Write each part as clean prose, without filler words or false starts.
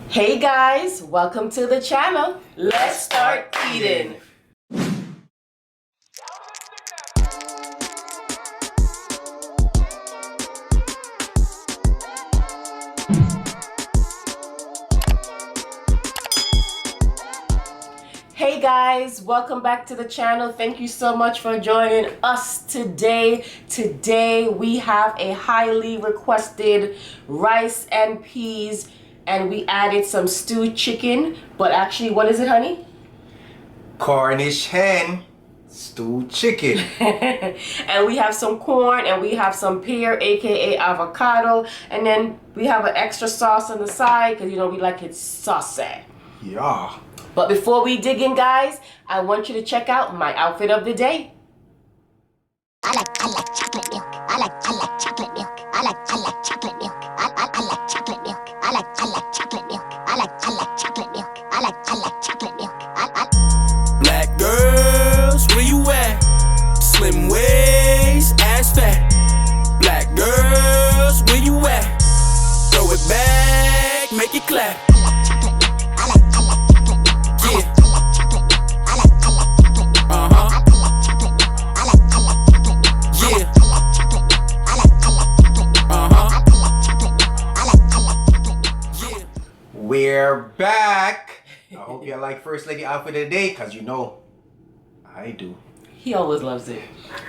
Hey guys, welcome to the channel. Let's start eating. Hey guys, welcome back to the channel. Thank you so much for joining us today. Today we have a highly requested rice and peas, and we added some stewed chicken. But actually, what is it, honey? Cornish hen stewed chicken. And we have some corn, and we have some pear, aka avocado, and then we have an extra sauce on the side because you know we like it saucy. Yeah. But before we dig in, guys, I want you to check out my outfit of the day. I like chocolate milk. I like chocolate milk. I like chocolate milk. I like chocolate milk. I like chocolate milk. I like chocolate milk. I like chocolate milk. Black girls, where you at? Slim waist, ass fat. Black girls, where you at? Throw it back, make it clap. We're back. I hope you like First Lady outfit of the day, because you know I do. He always loves it.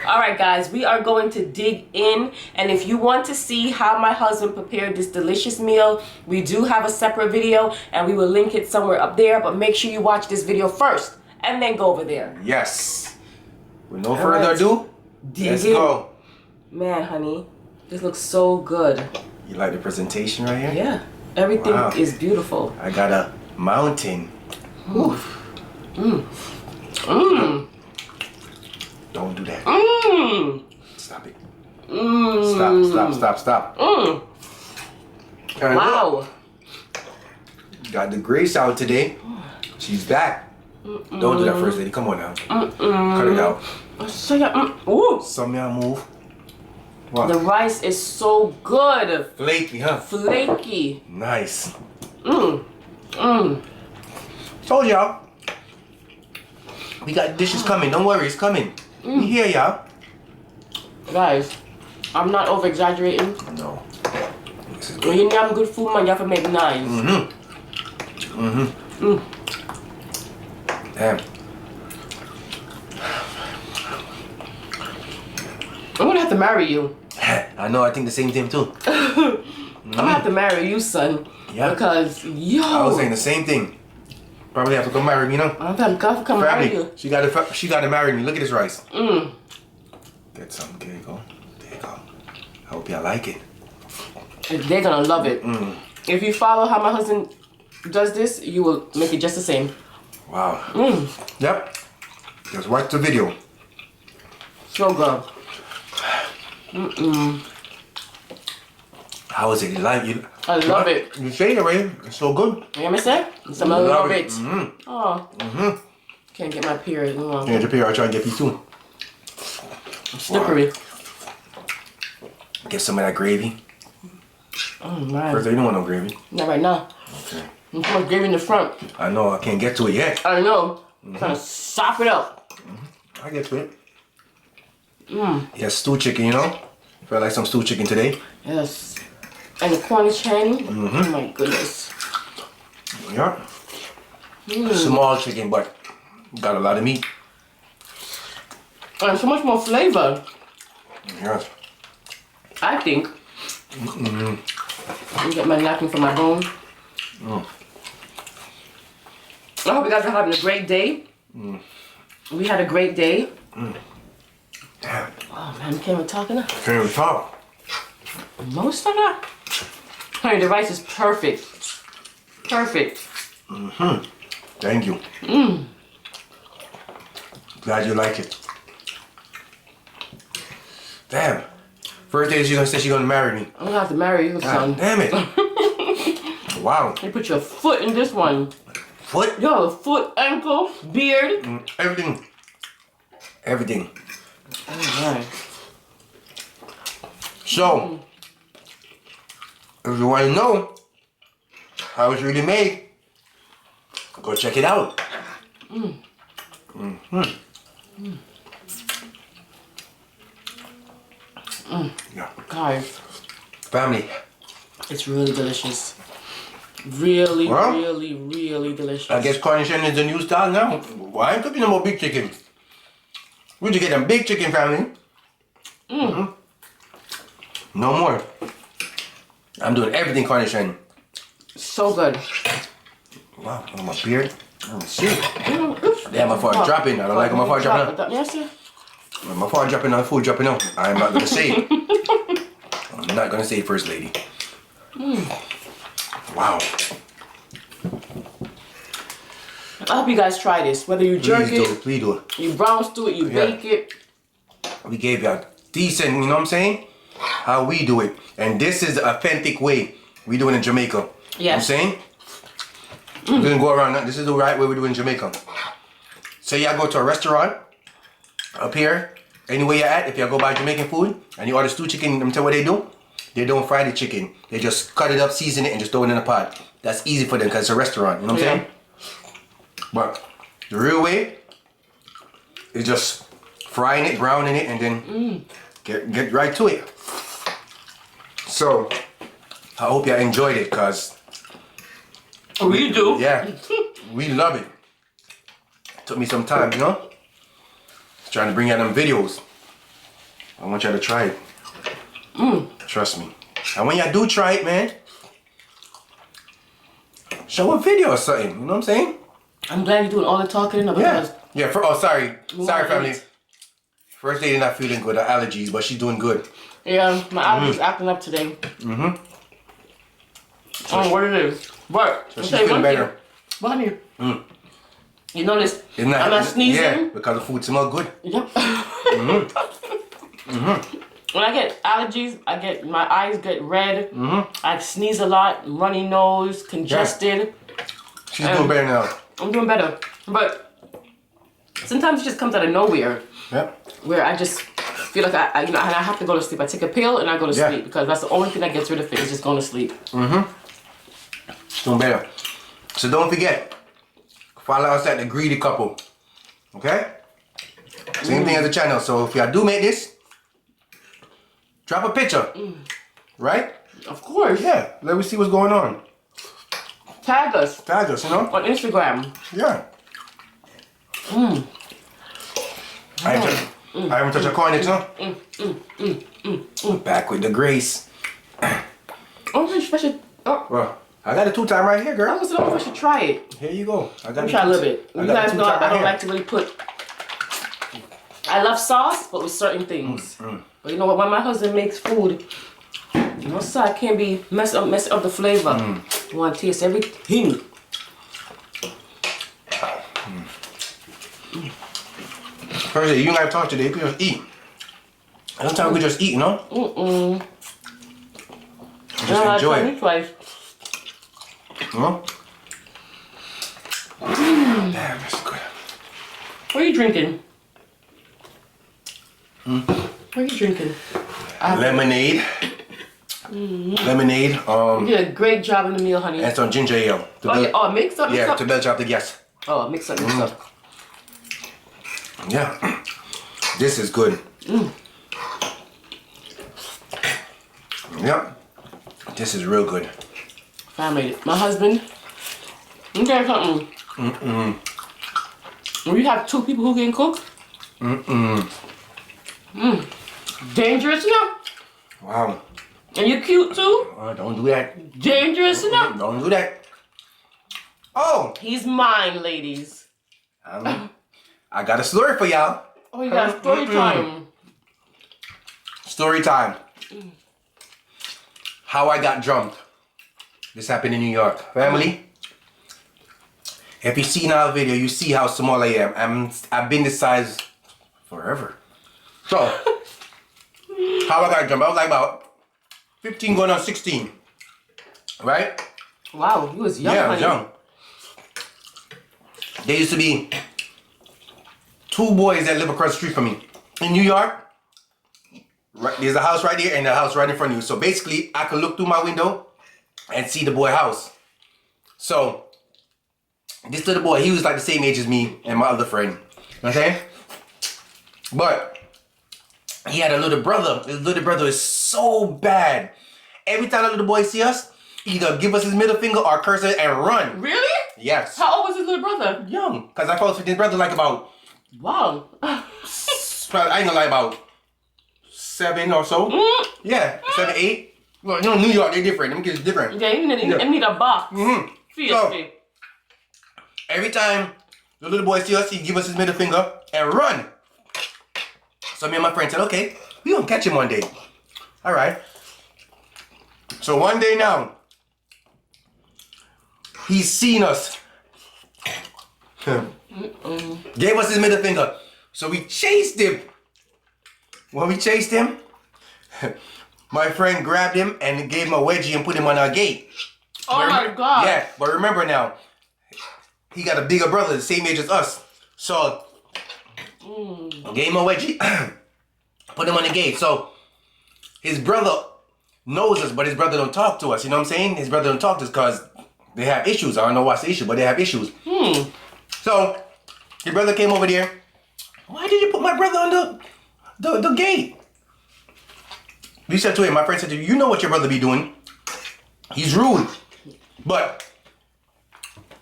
All right, guys, we are going to dig in. And if you want to see how my husband prepared this delicious meal, we do have a separate video, and we will link it somewhere up there. But make sure you watch this video first and then go over there. Yes. With no further ado, let's go. Man, honey, this looks so good. You like the presentation right here? Yeah, everything Wow. is beautiful. I got a mountain. Oof. Mmm. Mmm. Don't do that. Mmm. Stop it. Mmm. Stop. Mmm. And Wow. look, got the Grace out today. She's back. Don't do that, First Lady. Come on now. Cut it out. So yeah, ooh. Some y'all move. What? The rice is so good. Flaky, huh? Flaky. Nice. Mmm. Mmm. Told y'all. We got dishes coming. Don't worry, it's coming. We hear y'all. Guys, I'm not over exaggerating. No. When you have good food, man, you have to make nice. Damn. I'm gonna have to marry you. I know, I think the same thing too. I'm gonna have to marry you, son. Yeah. Because, yo. I was saying the same thing. Probably have to come marry me, you know? I'm gonna come marry you. She gotta marry me. Look at this rice. Mmm. Get some. There you go. There you go. I hope y'all like it. They're gonna love it. If you follow how my husband does this, you will make it just the same. Wow. Mmm. Yep. Just watch the video. So good. Mmm. How is it? You like it? I love it. You say it, right? It's so good. You hear me say? Some a little bit. Mm-hmm. Oh. Can't get my period. No. Yeah, Japan, I try to get you too. Slippery. Get some of that gravy. Oh man. First, you don't want no gravy. Not right now. Okay. I'm too much gravy in the front. I know, I can't get to it yet. I know. Trying to sop it up. I get to it. Yeah, stewed chicken, you know? Feel like some stewed chicken today. Yes. And the Cornish hen. Oh my goodness. Yeah. Small chicken, but got a lot of meat. And so much more flavor. Yes. I think. Let me get my napkin for my bone. I hope you guys are having a great day. We had a great day. Damn. Oh man, can't even talk enough. Can't even talk. Most of that. Honey, the rice is perfect. Perfect. Thank you. Glad you like it. Damn. First day she's gonna say she's gonna marry me. I'm gonna have to marry you, son. God damn it. Wow. You put your foot in this one. Foot? Yo, foot, ankle, beard. Everything. Everything. Alright. So, if you want to know, how it's really made, go check it out. Yeah. Guys, Family. it's really delicious. Really, Well, really delicious. I guess Cornish is the new style now. Why ain't cooking no more big chicken? Where'd you get them big chicken, family? No more. I'm doing everything Cornish and So good. wow, on my beard. Let me see. Damn, my fart dropping. I don't like my fart dropping out. Yes, sir. My fart dropping out, food dropping out. I'm not gonna say it. I'm not gonna say it, First Lady. Wow. I hope you guys try this. Whether you jerk it, Please do it. you brown stew it, you bake it. We gave you a decent, you know what I'm saying? How we do it. And this is the authentic way we do it in Jamaica. You know what I'm saying? We didn't go around that. This is the right way we do it in Jamaica. So y'all go to a restaurant up here, anywhere you're at, if y'all go buy Jamaican food and you order stew chicken, let me tell you what they do. They don't fry the chicken. They just cut it up, season it, and just throw it in a pot. That's easy for them because it's a restaurant, you know what I'm saying? But the real way is just frying it, browning it, and then get right to it. So I hope y'all enjoyed it, cause We do. yeah, we love it. Took me some time, you know? Trying to bring out them videos. I want y'all to try it. Trust me. And when y'all do try it, man, show a video or something. You know what I'm saying? I'm glad you're doing all the talking. Yeah. Yeah. Sorry, Right. family. First lady not feeling good. Her allergies, but she's doing good. Yeah, my allergies acting up today. I don't know what it is. But So she's feeling better. But honey, you notice Isn't that- I'm not sneezing. Yeah, because the food smells good. Yep. When I get allergies, my eyes get red. I sneeze a lot, runny nose, congested. She's doing better now. I'm doing better, but sometimes it just comes out of nowhere. Yep. Where I just feel like I have to go to sleep. I take a pill and I go to sleep because that's the only thing that gets rid of it is just going to sleep. Doing better. So don't forget, follow us at The Greedy Couple. Okay? Same thing as the channel. So if y'all do make this, drop a picture. Right? Of course. Yeah. Let me see what's going on. Tag us Tag us, you know? on Instagram. Yeah. I haven't touched a Cornish, no? Back with the grace. Oh, I should. Oh, Well, I got a 2-time right here, I girl. was wondering if I should try it. Here you go. I got Let me try a little bit. You guys know I don't here. like to really put. I love sauce, but with certain things. But you know what? When my husband makes food, you know, so I can't be mess up the flavor. You want to taste everything. First, you and I talk today. We just eat. Sometimes we just eat, you know? Just enjoy it. Twice. You know? Damn, that's good. What are you drinking? What are you drinking? Lemonade. Lemonade. You did a great job in the meal, honey. And some ginger ale. Mix up. Yeah, to belch out the gas. Oh, mix up. Yeah. This is good. Yep. This is real good. Family. My husband. Let me tell you something. When you have 2 people who can cook. Dangerous enough. Wow. And you're cute too. Don't do that. Dangerous enough. Don't do that. Oh. He's mine, ladies. I got a story for y'all. Oh, you got story time. Story time. How I got jumped. This happened in New York. Family, if you see in our video, you see how small I am. I've been this size forever. So, how I got jumped, I was like about 15 going on 16. Right? Wow, you was young, Yeah, I was honey. young. There used to be 2 boys that live across the street from me. In New York, right, there's a house right here and a house right in front of you. So basically, I could look through my window and see the boy house. So, this little boy, he was like the same age as me and my other friend. You know what I'm saying? But he had a little brother. His little brother is so bad. Every time the little boy see us, either give us his middle finger or curse it and run. Really? Yes. How old was his little brother? Young. Because I thought his brother like about... Wow. I ain't gonna lie, about 7 or so. Yeah, 7, 8. Well, you know, New York, they're different. Them kids different. Yeah, you need a box. So, every time the little boy see us, he give us his middle finger and run. So me and my friend said, okay, we gonna catch him one day. All right. So one day now, he's seen us. Gave us his middle finger. So we chased him. When we chased him, my friend grabbed him and gave him a wedgie and put him on our gate. Oh my God. Yeah, but remember now, he got a bigger brother the same age as us. So, gave him a wedgie, put him on the gate. So, his brother knows us, but his brother don't talk to us. You know what I'm saying? His brother don't talk to us because they have issues. I don't know what's the issue, but they have issues. So, your brother came over there. Why did you put my brother on the gate? We said to him, my friend said to him, you know what your brother be doing. He's rude. But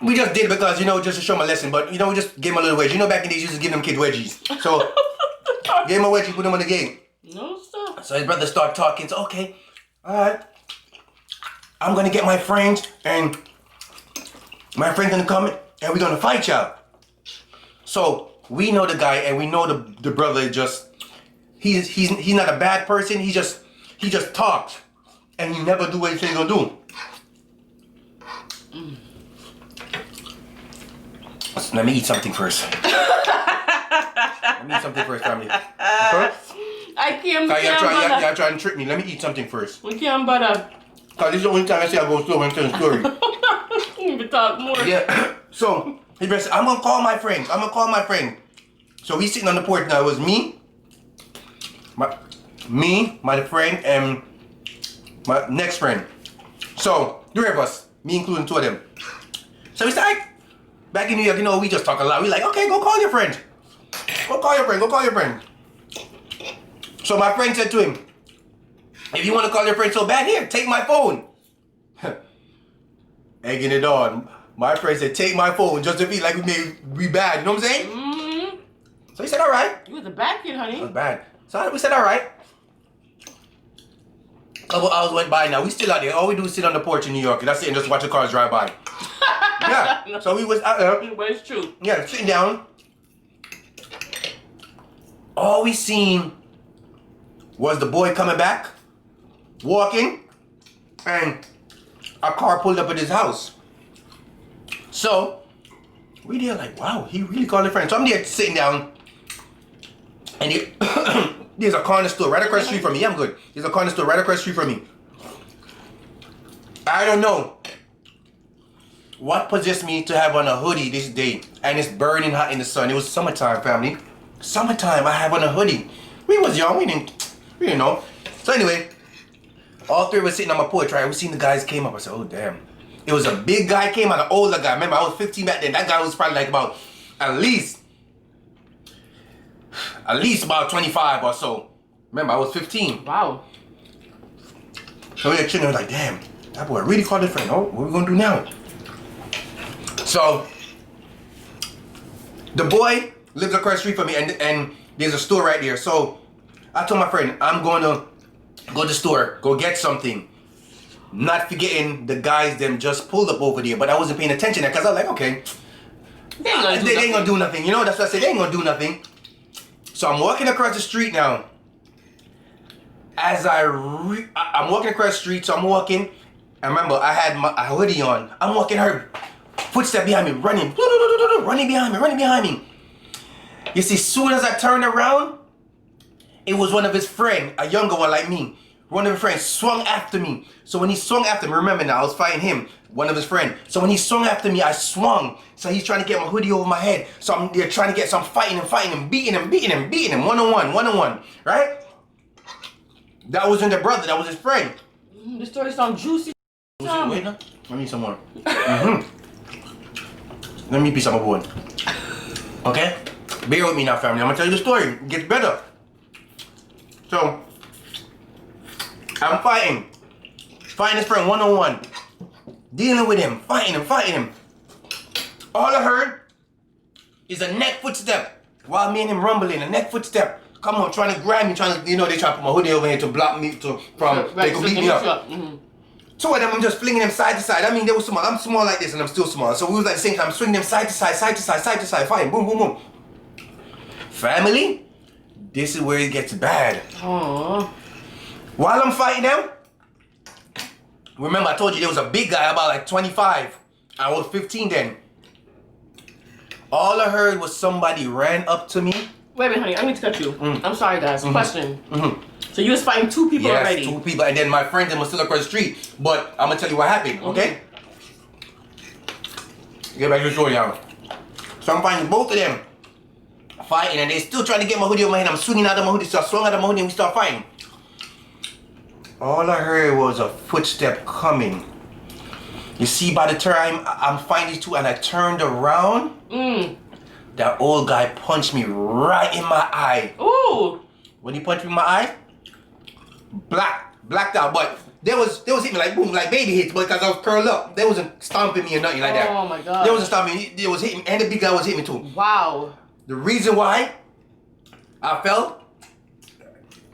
we just did it because, you know, just to show him a lesson. But, you know, we just gave him a little wedgie. You know, back in the days, you used to give them kids wedgies. So, gave him a wedgie, put him on the gate. No stuff. So his brother started talking. So, okay, all right. I'm going to get my friends, and my friend's going to come, and we're going to fight y'all. So, we know the guy, and we know the brother is just, he's not a bad person. He just talks, and he never do what he says he's going to do. So let me eat something first. Let me eat something first, family. Okay? I can't Y'all trying to trick me. Let me eat something first. We can't bother. Because this is the only time I say I go slow and tell a story. You need to talk more. Yeah. So, he said, I'm going to call my friend. So, we sitting on the porch now. It was me, my friend, and my next friend. So, 3 of us. Me including 2 of them. So, we started. Back in New York, you know, we just talk a lot. We like, okay, go call your friend. Go call your friend. So my friend said to him, if you want to call your friend so bad, here, take my phone. Egging it on. My friend said, take my phone just to feel like we bad. You know what I'm saying? So he said, all right. You was a bad kid, honey. That was bad. So we said, all right. A couple hours went by now. We still out there. All we do is sit on the porch in New York. And that's it, and just watch the cars drive by. Yeah. So we was out there. But it's true. Yeah, sitting down. All we seen was the boy coming back, walking, and a car pulled up at his house. So we there like, wow, he really called a friend. So I'm there sitting down, and there's a corner store right across the street from me. I'm good. There's a corner store right across the street from me. I don't know what possessed me to have on a hoodie this day, and it's burning hot in the sun. It was summertime, family. Summertime, I have on a hoodie. We was young, we didn't know. So anyway, all 3 of us sitting on my porch, right? We seen the guys came up. I said, oh damn. It was a big guy came out, an older guy. Remember, I was 15 back then. That guy was probably like about at least about 25 or so. Remember, I was 15. Wow. So we were chilling, like, damn, that boy really called his friend. Oh, what are we gonna do now? So the boy lives across the street from me, and there's a store right there. So I told my friend, I'm going to go to the store, go get something. Not forgetting the guys them just pulled up over there, but I wasn't paying attention there because I was like, okay, they ain't gonna do nothing. You know, that's what I said, they ain't gonna do nothing. So I'm walking across the street now. As I'm walking across the street, so I'm walking. I remember I had my hoodie on. I'm walking, her footstep behind me, running behind me. You see, soon as I turned around, it was one of his friends, a younger one like me. One of his friends swung after me. So when he swung after me, remember now, I was fighting him, one of his friends. So when he swung after me, I swung. So he's trying to get my hoodie over my head. So I'm there trying to get some fighting him, beating him, one-on-one, right? That wasn't the brother, that was his friend. The story sounds juicy. Wait, no? Let me eat some more. Let me eat a piece of my bone. Okay? Bear with me now, family. I'm gonna tell you the story. It gets better. So, I'm fighting. Fighting this friend one-on-one. Dealing with him. Fighting him. All I heard is a neck footstep. While me and him rumbling, a neck footstep. Come on, trying to grab me, they trying to put my hoodie over here to block me they could beat me up. Two of them, I'm just flinging them side to side. I mean, they were small. I'm small like this and I'm still small. So we was at the same time swinging them side to side, fighting. Boom, boom, boom. Family, this is where it gets bad. Aww. While I'm fighting them, remember I told you there was a big guy about like 25. I was 15 then. All I heard was somebody ran up to me. Wait a minute, honey, I need to cut you. I'm sorry, guys. Question. So you was fighting 2 people already? Yes, 2 people, and then my friend them was still across the street. But I'm gonna tell you what happened, okay? Get back to the story now. So I'm fighting both of them, fighting, and they still trying to get my hoodie over my head. I'm swinging out of my hoodie, so I swung out of my hoodie, and we start fighting. All I heard was a footstep coming. You see, by the time I'm fighting these 2, and I turned around. That old guy punched me right in my eye. Ooh! When he punched me in my eye, blacked out. But they was hitting me like boom, like baby hits, because I was curled up. They wasn't stomping me or nothing like that. Oh my God. They wasn't stomping me. They was hitting me, and the big guy was hitting me too. Wow. The reason why I fell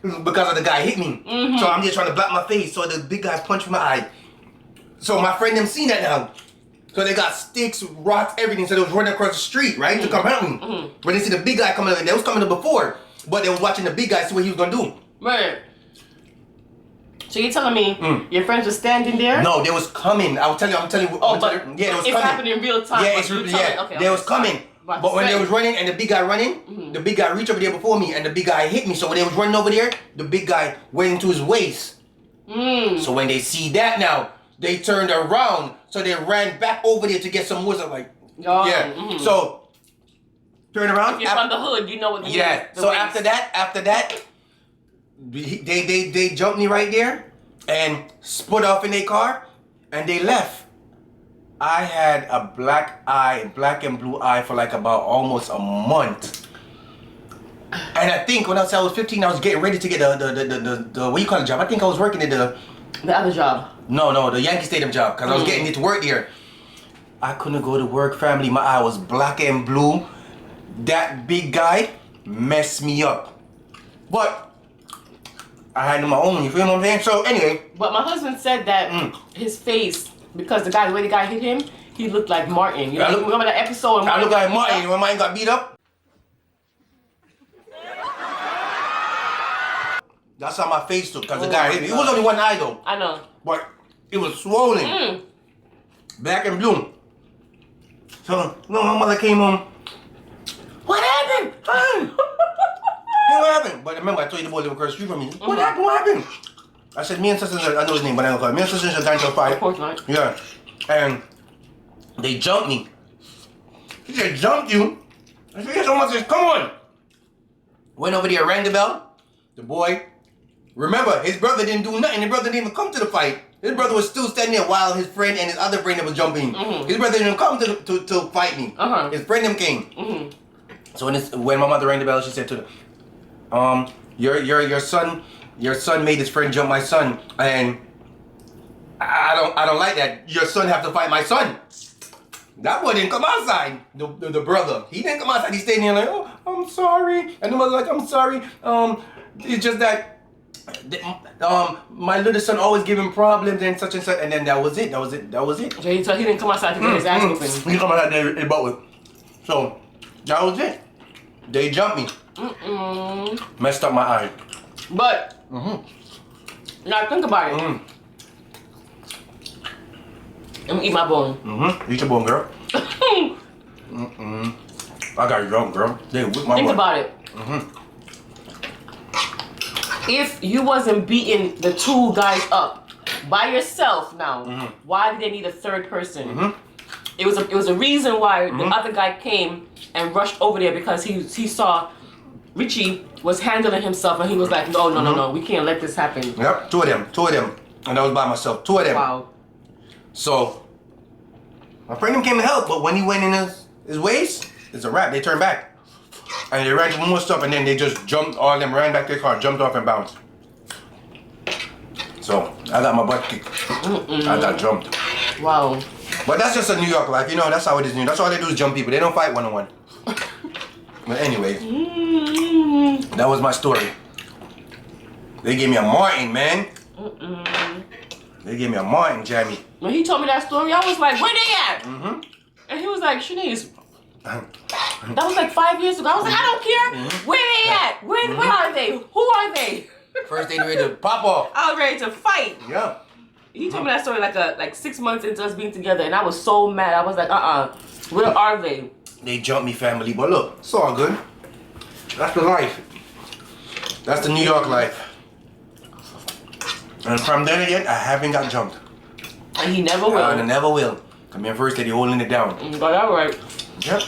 was because of the guy hit me. So I'm just trying to block my face. So the big guy punched me in my eye. So my friend them seen that now. So they got sticks, rocks, everything. So they was running across the street, right, to come help me. But they see the big guy coming up, and they was coming up before. But they was watching the big guy see what he was gonna do. Right. So you're telling me your friends were standing there? No, they was coming. I'm telling you. Oh, but yeah, they was it's coming. happening in real time. Yeah, Okay, they was coming. But But when they was running and the big guy running, the big guy reached over there before me and the big guy hit me. So when they was running over there, the big guy went into his waist. So when they see that now, they turned around. So they ran back over there to get some more. So like, So turn around. If you're from the hood, you know what the So waist. after that, they jumped me right there and split off in their car and they left. I had a black and blue eye for like about almost a month. And I think when I was 15, I was getting ready to get the what you call it job? I think I was working at the other job. No, the Yankee Stadium job, because I was getting it to work there. I couldn't go to work, family. My eye was black and blue. That big guy messed me up. But I had my own, you feel what I'm saying? So anyway. But my husband said that his face, because the way the guy hit him, he looked like Martin. You know, remember that episode? I look like Martin when Martin got beat up. That's how my face looked, because the guy hit me. It was only one eye though. I know. But it was swollen. Black and blue. So, my mother came home. What happened? What happened? But remember, I told you the boy lived across the street from me. What happened? I said, me and sister, I know his name, but I don't call him. Me and sister got into a fight. Of course not. Yeah. And they jumped me. He said, jumped you? I said, yes, someone says, come on. Went over there, rang the bell. The boy, remember, his brother didn't do nothing. His brother didn't even come to the fight. His brother was still standing there while his friend and his other friend was jumping. His brother didn't come to fight me. His friend them came. So when my mother rang the bell, she said to them, your son made his friend jump my son, and I don't like that. Your son have to fight my son. That boy didn't come outside. The brother, he didn't come outside. He stayed there like, oh, I'm sorry, and the mother like, I'm sorry. It's just that. My little son always give him problems and such, and then that was it. So he didn't come outside to get his ass open. He come outside there and butt with. So that was it. They jumped me. Messed up my eye. But now think about it. Let me eat my bone. Eat your bone, girl. I got you wrong, girl. They whipped my Think butt. about it. If you wasn't beating the 2 guys up by yourself now, why did they need a third person? It was a reason why the other guy came and rushed over there, because he saw Richie was handling himself and he was like, no, we can't let this happen. Yep, two of them. And I was by myself. 2 of them. Wow. So my friend came to help, but when he went in his waist, it's a wrap. They turned back. And they ran to more stuff, and then they just jumped, all of them ran back to their car, jumped off and bounced. So I got my butt kicked. I got jumped. Wow. But that's just a New York life, you know, that's how it is. That's all they do is jump people. They don't fight one-on-one. But anyway, that was my story. They gave me a Martin, man. They gave me a Martin, Jamie. When he told me that story, I was like, where they at? And he was like, Shanice, that was like 5 years ago. I was like, I don't care. Where they at? Where are they? Who are they? First they ready to pop off. I was ready to fight. Yeah. He told me that story like 6 months into us being together, and I was so mad. I was like, where are they? They jumped me, family, but look, it's all good. That's the life. That's the New York life. And from there yet, I haven't got jumped. And he never will. And I never will. I mean, first they holding it down. But all right. Yep.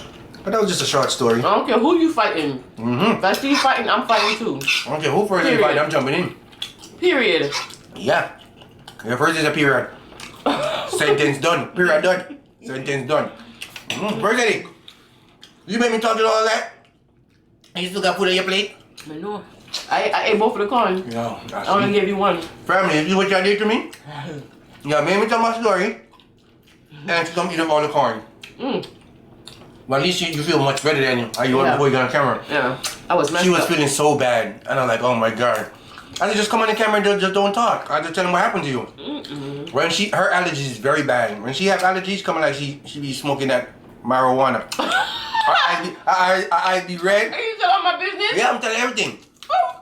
But that was just a short story. I don't care who you fighting. If I see you fighting, I'm fighting too. I don't care who first they fight, I'm jumping in. Period. Yeah. Your first is a period. Sentence done. Period done. Sentence done. First lady, you make me talk to all that? And you still got food on your plate? I know. I ate both of the corn. No, I only gave you one. Family, you see what y'all did to me? Yeah, made me tell my story. And she come eat up all the corn. But at least you feel much better than how you were before you got on camera. Yeah, I was messed She was up. feeling so bad. And I'm like, oh my God. I said, just come on the camera and just don't talk. I just tell them what happened to you. When her allergies is very bad. When she have allergies, coming like she be smoking that marijuana. I be red. Are you telling my business? Yeah, I'm telling everything.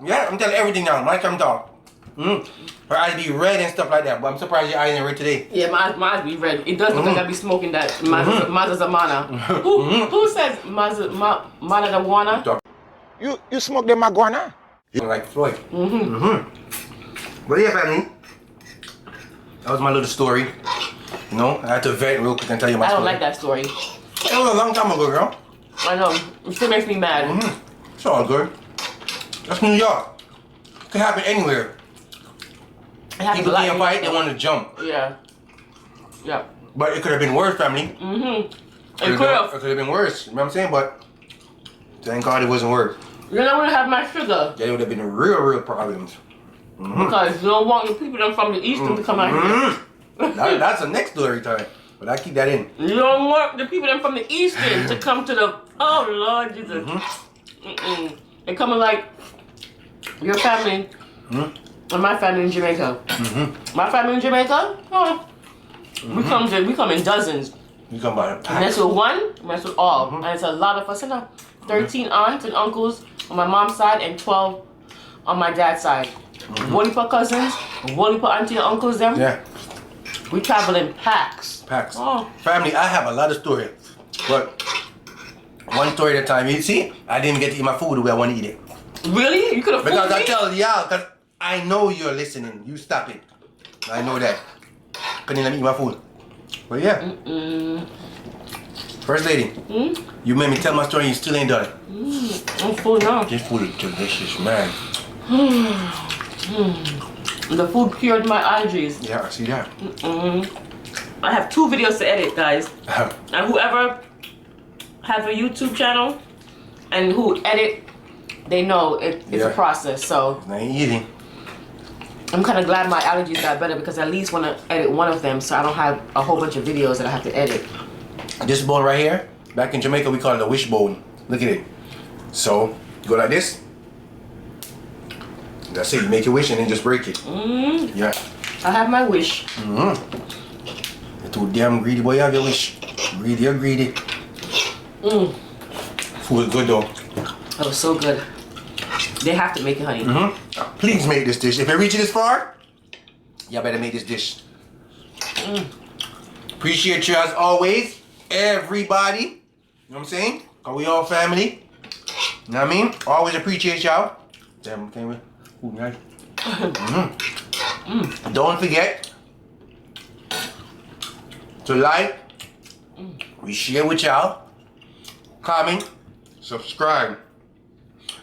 Yeah, I'm telling everything now. My time talk. Her eyes be red and stuff like that. But I'm surprised your eyes ain't red today. Yeah, my eyes be red. It does look like I be smoking that Mazazamana. Who says Mazazamana? You smoke the marijuana? Like Floyd. But yeah, family. That was my little story. You know, I had to vent real quick and tell you my story. I don't like that story. It was a long time ago, girl. I know. It still makes me mad. It's all good. That's New York. It could happen anywhere. People can't fight, they want to jump. Yeah. Yeah. But it could have been worse, family. It could have. It could have been worse. You know what I'm saying? But thank God it wasn't worse. You're not gonna have my sugar. Yeah, it would have been real problems. Because you don't want the people them from the Eastern to come out here. That's the next story time. But I keep that in. You don't want the people them from the Eastern to come to the. Oh Lord Jesus. They coming like your family and my family in Jamaica. My family in Jamaica. Oh, we come in dozens. You come by the pack. Mess with one, mess with all. And it's a lot of us. 13 aunts and uncles on my mom's side and 12 on my dad's side. Wolipa cousins, Wolipa auntie and uncles them. Yeah. We travel in packs. Oh. Family, I have a lot of stories. But one story at a time. You see, I didn't get to eat my food the way I want to eat it. Really? You could have Because I tell y'all, because I know you're listening. You stop it. I know that. Couldn't let me eat my food. But yeah. First lady, you made me tell my story and you still ain't done it. I'm full now. This food is delicious, man. The food cured my allergies. Yeah, I see that. I have 2 videos to edit, guys. And whoever has a YouTube channel and who edit, they know it's a process. So it ain't easy. I'm kind of glad my allergies got better because I at least want to edit one of them so I don't have a whole bunch of videos that I have to edit. This bone right here, back in Jamaica, we call it a wishbone. Look at it. So, you go like this. That's it. You make your wish and then just break it. Yeah. I have my wish. You're too damn greedy, boy. You have your wish. Greedy, you're greedy. Food is good, though. That was so good. They have to make it, honey. Please make this dish. If you reach this far, y'all better make this dish. Appreciate you as always, everybody. You know what I'm saying? Cause we all family. You know what I mean? Always appreciate y'all. Damn, can we? Ooh, nice. Don't forget to like, we share with y'all, comment, subscribe.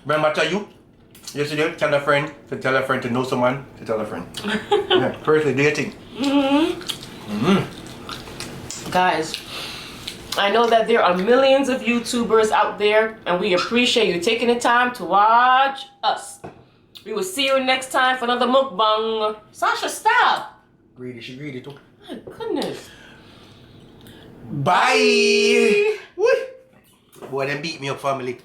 Remember I tell you yesterday, tell a friend to know someone to tell a friend. Yeah, firstly, do your thing. Guys, I know that there are millions of YouTubers out there, and we appreciate you taking the time to watch us. We will see you next time for another mukbang. Sasha, stop. Greedy, she greedy too. My goodness. Bye. Boy, them beat me up, family.